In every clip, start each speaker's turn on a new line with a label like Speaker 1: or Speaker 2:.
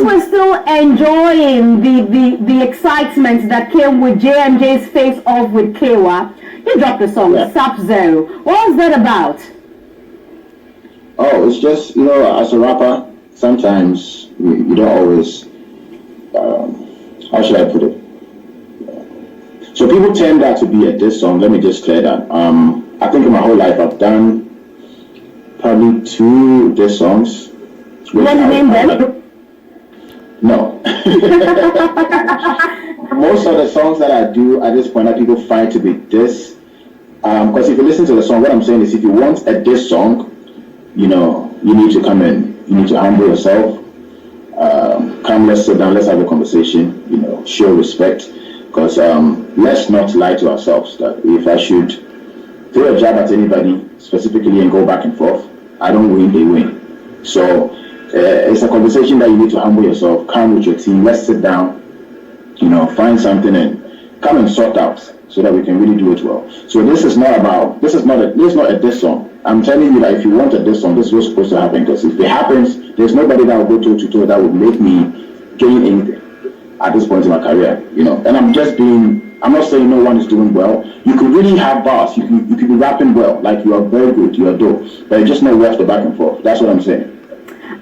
Speaker 1: whilst we're still enjoying the excitement that came with J&J's Face Off with Kewa, you dropped a song, Sub-Zero. What was that about?
Speaker 2: Oh, it's just, as a rapper, sometimes you don't always, how should I put it? So people tend that to be a diss song. Let me just clear that. I think in my whole life I've done probably 2 diss songs.
Speaker 1: You want to name them?
Speaker 2: No. Most of the songs that I do at this point that people find to be diss, because if you listen to the song, what I'm saying is if you want a diss song, you need to come in, you need to humble yourself, come, let's sit down, let's have a conversation, show respect. Because let's not lie to ourselves that if I should throw a jab at anybody specifically and go back and forth, I don't win, they win. So it's a conversation that you need to humble yourself, come with your team, let's sit down, find something and come and sort out so that we can really do it well. So this is not a diss song. I'm telling you that if you want a diss song, this is what's supposed to happen, because if it happens, there's nobody that will go toe to toe that would make me gain anything at this point in my career, and I'm not saying no one is doing well. You could really have bars, you could be rapping well, like you are very good, you are dope, but it's just not worth the back and forth. That's what I'm saying.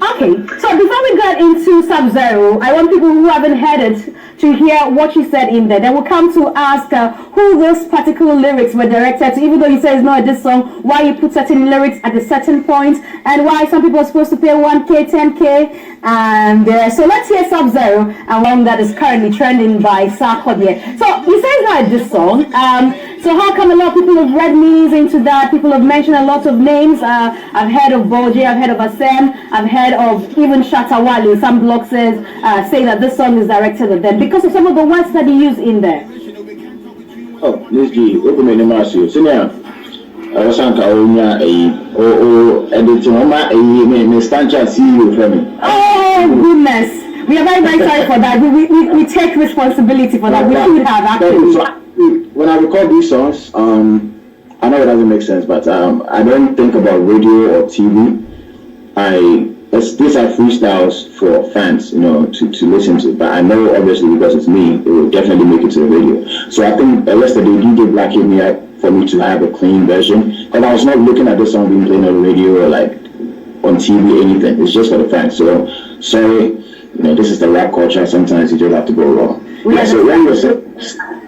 Speaker 1: Okay, so before we get into Sub-Zero, I want people who haven't heard it to hear what you said in there. Then we'll come to ask who those particular lyrics were directed to, even though you say it's not a diss song, why you put certain lyrics at a certain point, and why some people are supposed to pay 1K, 10K, and so let's hear Sub-Zero, and one that is currently trending by Sarkodie. So you say it's not a diss song, so how come a lot of people have read meanings into that? People have mentioned a lot of names. I've heard of Boje, I've heard of Asem, I've heard of even Shatta Wale. Some blogs say that this song is directed at them because of some of the words that he used in there.
Speaker 2: Oh, this G, open the masu. Senior, I was saying, editing on my stand chat CEO for me.
Speaker 1: Oh, goodness. We are very, very sorry for that. We take responsibility for that. We should have actually.
Speaker 2: When I record these songs, I know it doesn't make sense, but I don't think about radio or TV. These are freestyles for fans, to listen to. But I know, obviously, because it's me, it will definitely make it to the radio. So I think yesterday DJ Black hit me up for me to have a clean version, and I was not looking at this song being played on the radio or like on TV, anything. It's just for the fans. So sorry, this is the rap culture. Sometimes you just have to go wrong. Yeah, so when you said,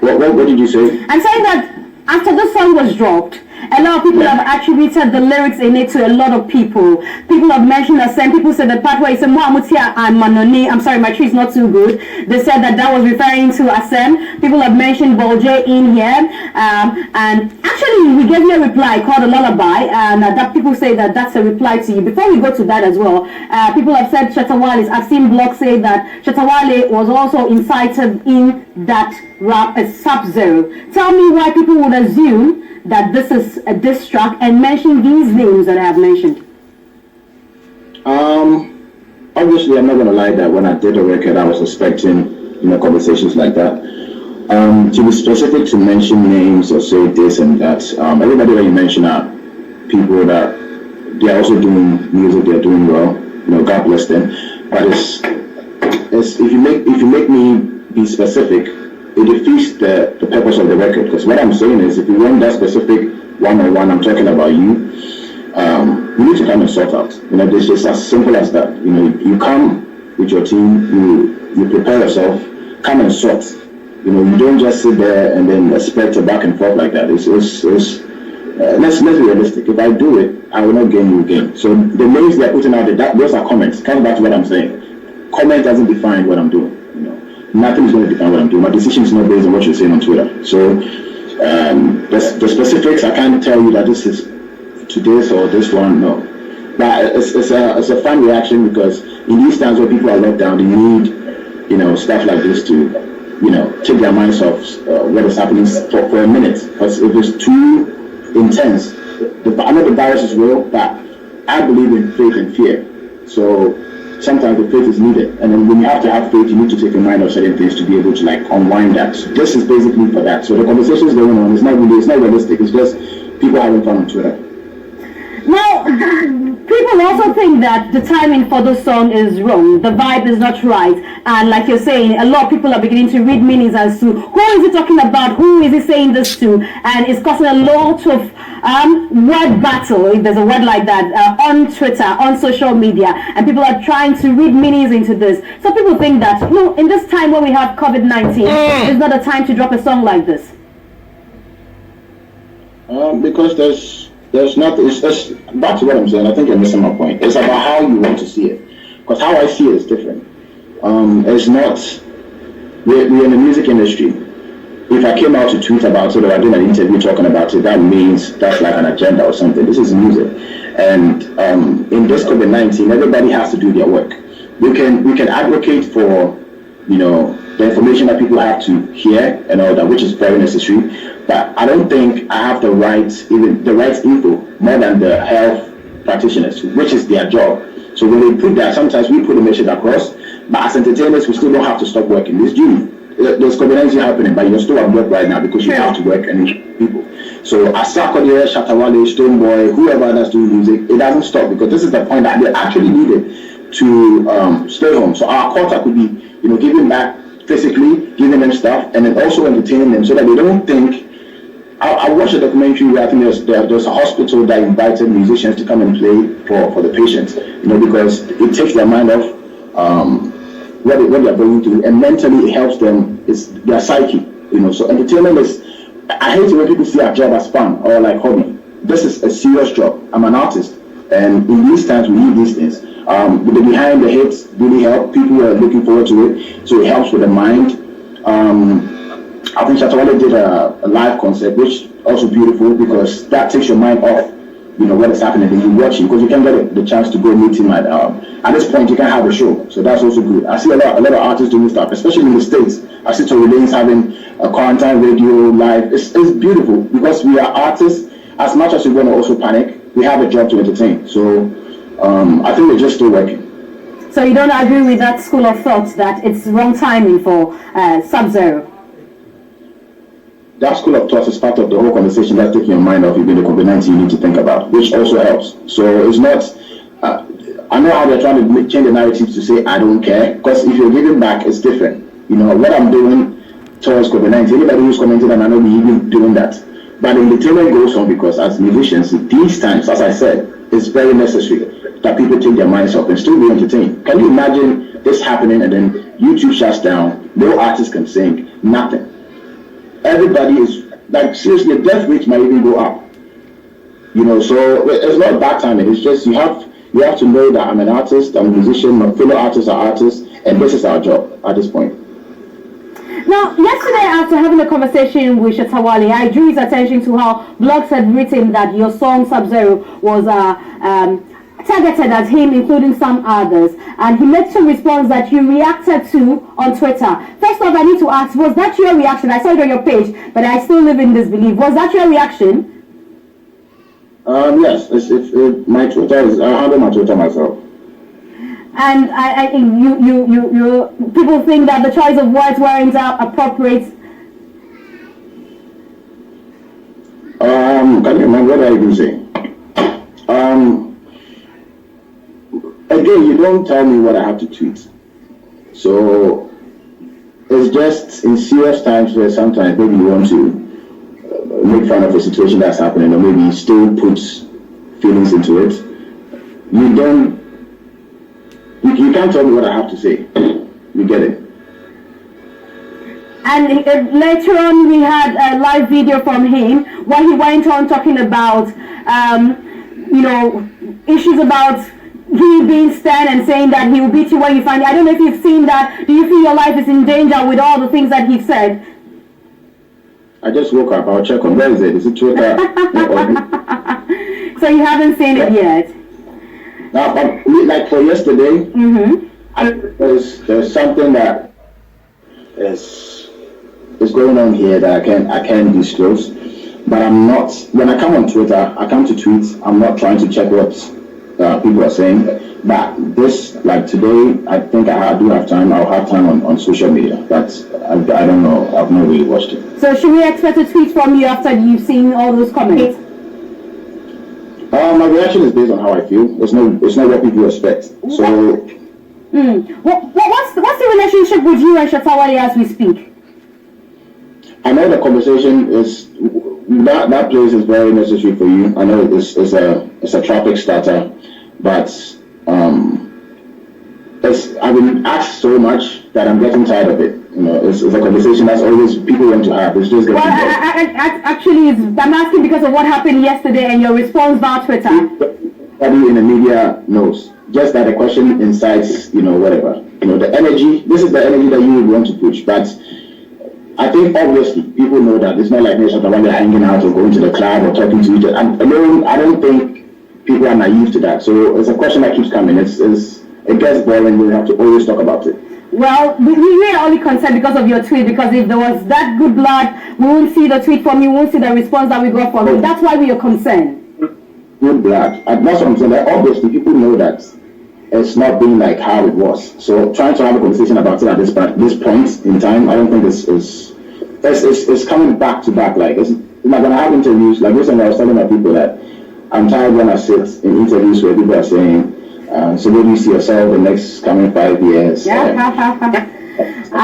Speaker 2: what did you say?
Speaker 1: I'm saying that after the song was dropped, a lot of people have attributed the lyrics in it to a lot of people. People have mentioned the same. People said the part where he said Muamutia and Manoni. I'm sorry, my tree is not too good. They said that was referring to Asem. People have mentioned Boje in here. And actually, we gave you a reply called a lullaby, and that people say that that's a reply to you. Before we go to that as well, people have said Shatta Wale. I've seen blogs say that Shatta Wale was also incited in that rap as Sub-Zero. Tell me why people would assume that this is a diss track and mention these names that I have mentioned.
Speaker 2: Obviously, I'm not going to lie that when I did the record, I was expecting, conversations like that. To be specific, to mention names or say this and that, everybody that you mention are people that they're also doing music, they're doing well, God bless them. But it's if you make me be specific, it defeats the purpose of the record, because what I'm saying is if you want that specific one-on-one, I'm talking about you need to come and sort out. It's just as simple as that. You come with your team, you prepare yourself, come and sort. You don't just sit there and then expect a back and forth like that. Let's be realistic. If I do it, I will not gain, you gain. So the names they're putting out there, those are comments. Come back to what I'm saying. Comment doesn't define what I'm doing. Nothing is going to define what I'm doing. My decision is not based on what you're saying on Twitter. So the specifics, I can't tell you that this is to this or this one. No, but it's a fun reaction, because in these times where people are locked down, they need stuff like this to take their minds off what is happening for a minute. Because if it's too intense, I know the virus is real, but I believe in faith and fear. So sometimes the faith is needed, and then when you have to have faith, you need to take your mind off certain things to be able to unwind that. So this is basically for that. So the conversation is going on. It's not realistic. It's just people having fun on Twitter.
Speaker 1: Now, People also think that the timing for the song is wrong. The vibe is not right. And like you're saying, a lot of people are beginning to read meanings as to who is he talking about, who is he saying this to, and it's causing a lot of word battle, if there's a word like that, on Twitter, on social media, and people are trying to read meanings into this. So people think that, in this time when we have COVID-19, it's not a time to drop a song like this.
Speaker 2: Because there's not, it's back to what I'm saying. I think you're missing my point. It's about how you want to see it. Because how I see it is different. It's not, we're in the music industry. If I came out to tweet about it or I did an interview talking about it, that means that's like an agenda or something. This is music. And in this COVID-19, everybody has to do their work. We can advocate for, the information that people have to hear and all that, which is very necessary. But I don't think I have the right info more than the health practitioners, which is their job. So when they put that, sometimes we put the message across, but as entertainers, we still don't have to stop working. It's due. There's COVID-19 happening, but you're still at work right now because you have to work and meet people. So as Sarkodie, Shatta Wale, Stoneboy, whoever that's doing music, it doesn't stop because this is the point that they actually needed to stay home. So our quarter could be, giving back physically, giving them stuff, and then also entertaining them so that they don't think. I watched a documentary where I think there's a hospital that invited musicians to come and play for the patients, because it takes their mind off what they're going through, and mentally it helps them. It's their psyche, So entertainment is. I hate it when people see our job as fun or like hobby. This is a serious job. I'm an artist, and in these times we need these things. The behind the hits really help. People are looking forward to it, so it helps with the mind. I think Shatta Wale did a live concert, which also beautiful because that takes your mind off, what is happening. And you watch it because you can get the chance to go meet him at this point. You can have a show, so that's also good. I see a lot of artists doing stuff, especially in the States. I see Tory Lanez having a quarantine radio live. It's beautiful because we are artists. As much as we want to also panic, we have a job to entertain. So I think we're just still working.
Speaker 1: So you don't agree with that school of thought that it's wrong timing for Sub-Zero?
Speaker 2: That school of thought is part of the whole conversation that's taking your mind off even the COVID-19 you need to think about, which also helps. So it's not, I know how they're trying to change the narrative to say, I don't care, because if you're giving back, it's different. What I'm doing towards COVID-19, anybody who's commented, and I know we even doing that. But the entertainment goes on because as musicians, these times, as I said, it's very necessary that people take their minds off and still be entertained. Can you imagine this happening and then YouTube shuts down, no artist can sing, nothing. Everybody is, like, seriously, the death rate might even go up. So it's not bad timing. It's just you have to know that I'm an artist, I'm a musician, my fellow artists are artists, and this is our job at this point.
Speaker 1: Now, yesterday after having a conversation with Shatta Wale, I drew his attention to how blogs had written that your song Sub-Zero was targeted at him, including some others, and he made some response that you reacted to on Twitter. First off, I need to ask, was that your reaction? I saw it on your page, but I still live in disbelief. Was that your reaction?
Speaker 2: Yes, my Twitter is, I handle my Twitter myself.
Speaker 1: And you people think that the choice of words weren't appropriate.
Speaker 2: Can you remember what I even say? Again, you don't tell me what I have to tweet. So it's just in serious times where sometimes maybe you want to make fun of a situation that's happening, or maybe you still put feelings into it. You can't tell me what I have to say. You get it?
Speaker 1: And later on, we had a live video from him where he went on talking about, issues about he being stern and saying that he will beat you when you find it. I don't know if you've seen that. Do you feel your life is in danger with all the things that he said?
Speaker 2: I just woke up. I'll check on. Where is it? Is it Twitter?
Speaker 1: So you haven't seen it yet?
Speaker 2: Now, like for yesterday, there's something that is going on here that I can't disclose. But I'm not. When I come on Twitter, I come to tweet. I'm not trying to check what people are saying. But this, like today, I think I do have time. I'll have time on social media. But I don't know. I've not really watched it.
Speaker 1: So should we expect a tweet from you after you've seen all those comments?
Speaker 2: I my reaction is based on how I feel. It's not what people expect. So.
Speaker 1: What's the relationship with you and Shatta Wale as we speak?
Speaker 2: I know the conversation is that place is very necessary for you. I know it's a traffic starter, but I've been asked so much that I'm getting tired of it. You know, it's a conversation that's always people want to have. It's just getting
Speaker 1: actually, I'm asking because of what happened yesterday and your response via Twitter.
Speaker 2: Everybody in the media knows. Just that the question incites, whatever. The energy. This is the energy that you would want to push, but I think obviously people know that it's not like this when they're hanging out or going to the club or talking to each other. I don't think people are naive to that. So it's a question that keeps coming. It gets boring. We have to always talk about it.
Speaker 1: Well, we are only concerned because of your tweet, because if there was that good blood, we won't see the tweet from you, we won't see the response that we got from you. That's why we are concerned.
Speaker 2: Good blood. That's what I'm saying. Obviously, people know that it's not being like how it was. So trying to have a conversation about it at this point in time, I don't think it's coming back to back. Like, it's like when I have interviews, like recently I was telling my people that I'm tired when I sit in interviews where people are saying, so where do you see yourself the next coming 5 years?
Speaker 1: I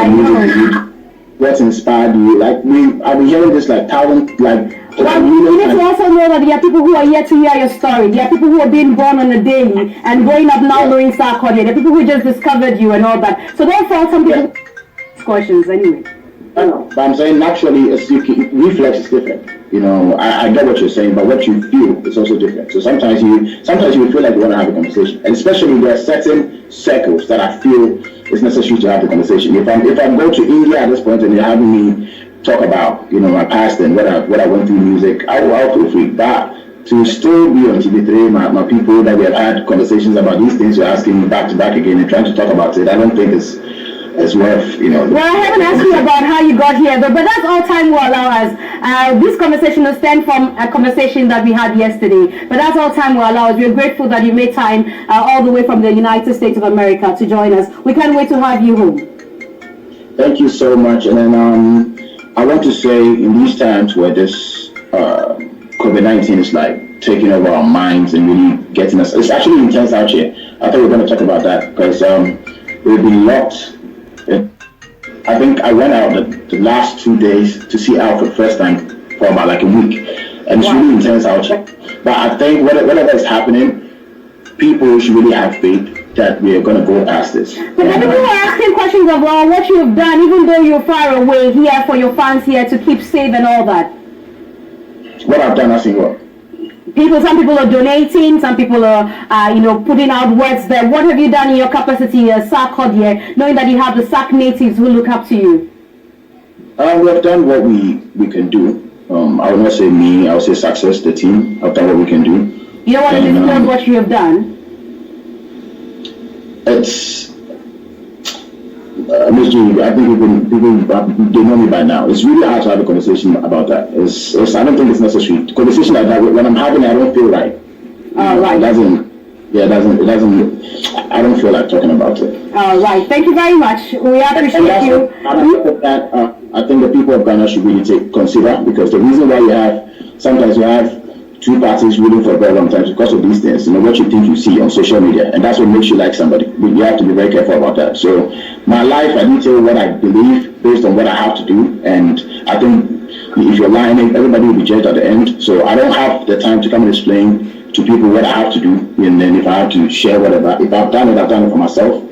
Speaker 1: know.
Speaker 2: What inspired you? Like, I've been hearing this like talent, like.
Speaker 1: Well, you need to also know that there are people who are here to hear your story. There are people who are being born on a daily and growing up now knowing Sarkodie. There are people who just discovered you and all that. So don't fall some people questions anyway.
Speaker 2: I know, but I'm saying naturally, reflex is different. I get what you're saying, but what you feel is also different. So sometimes you feel like you want to have a conversation, and especially there are certain circles that I feel it's necessary to have the conversation. If I go to India at this point and you're having me talk about my past and what I went through music, I'll feel free. But to still be on TV3, my people that we have had conversations about these things, you're asking me back to back again and trying to talk about it, I don't think it's worth,
Speaker 1: Well, I haven't asked you about how you got here, but that's all time will allow us. This conversation will stem from a conversation that we had yesterday, but that's all time will allow us. We're grateful that you made time all the way from the United States of America to join us. We can't wait to have you home.
Speaker 2: Thank you so much. And then I want to say in these times where this COVID-19 is like taking over our minds and really getting us, it's actually intense out here. I thought we were going to talk about that because we've been locked. I think I went out the last 2 days to see Al for the first time for about like a week, and it's really intense out here. But I think whatever is happening, people should really have faith that we are going to go past this.
Speaker 1: But people are asking questions of what you have done, even though you're far away here, for your fans here to keep safe and all that.
Speaker 2: What I've done, I think what?
Speaker 1: Some people are donating, some people are, putting out words there. What have you done in your capacity as Sarkodie, knowing that you have the Sark natives who look up to you?
Speaker 2: We have done what we can do. I would not say me, I would say success, the team. I've done what we can do.
Speaker 1: You don't want to disclose what you have done?
Speaker 2: It's Ms. G, I think people they know me by now. It's really hard to have a conversation about that. I don't think it's necessary. Conversation like that, when I'm having it, I don't feel right.
Speaker 1: Right.
Speaker 2: It doesn't. I don't feel like talking about it.
Speaker 1: All right. Thank you very much. We appreciate you.
Speaker 2: I think the people of Ghana should really consider, because the reason why sometimes you have two parties ruling for a very long time because of these things, what you think you see on social media, and that's what makes you like somebody. You have to be very careful about that. So my life, I detail what I believe based on what I have to do, and I think if you're lying, everybody will be judged at the end. So I don't have the time to come and explain to people what I have to do, and then if I have to share whatever, if I've done it for myself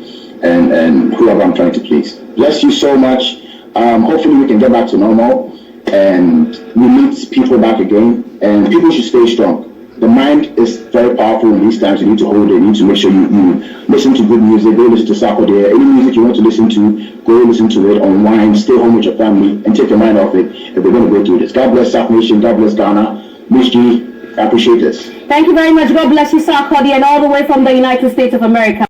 Speaker 2: and whoever I'm trying to please. Bless you so much. Hopefully we can get back to normal and we meet people back again, and people should stay strong. The mind is very powerful in these times. You need to hold it. You need to make sure you listen to good music. Go listen to Sarkodie. Any music you want to listen to, go listen to it, unwind, stay home with your family, and take your mind off it if we're going to go through this. God bless South Nation. God bless Ghana. Miss G, I appreciate this.
Speaker 1: Thank you very much. God bless you, Sarkodie, and all the way from the United States of America.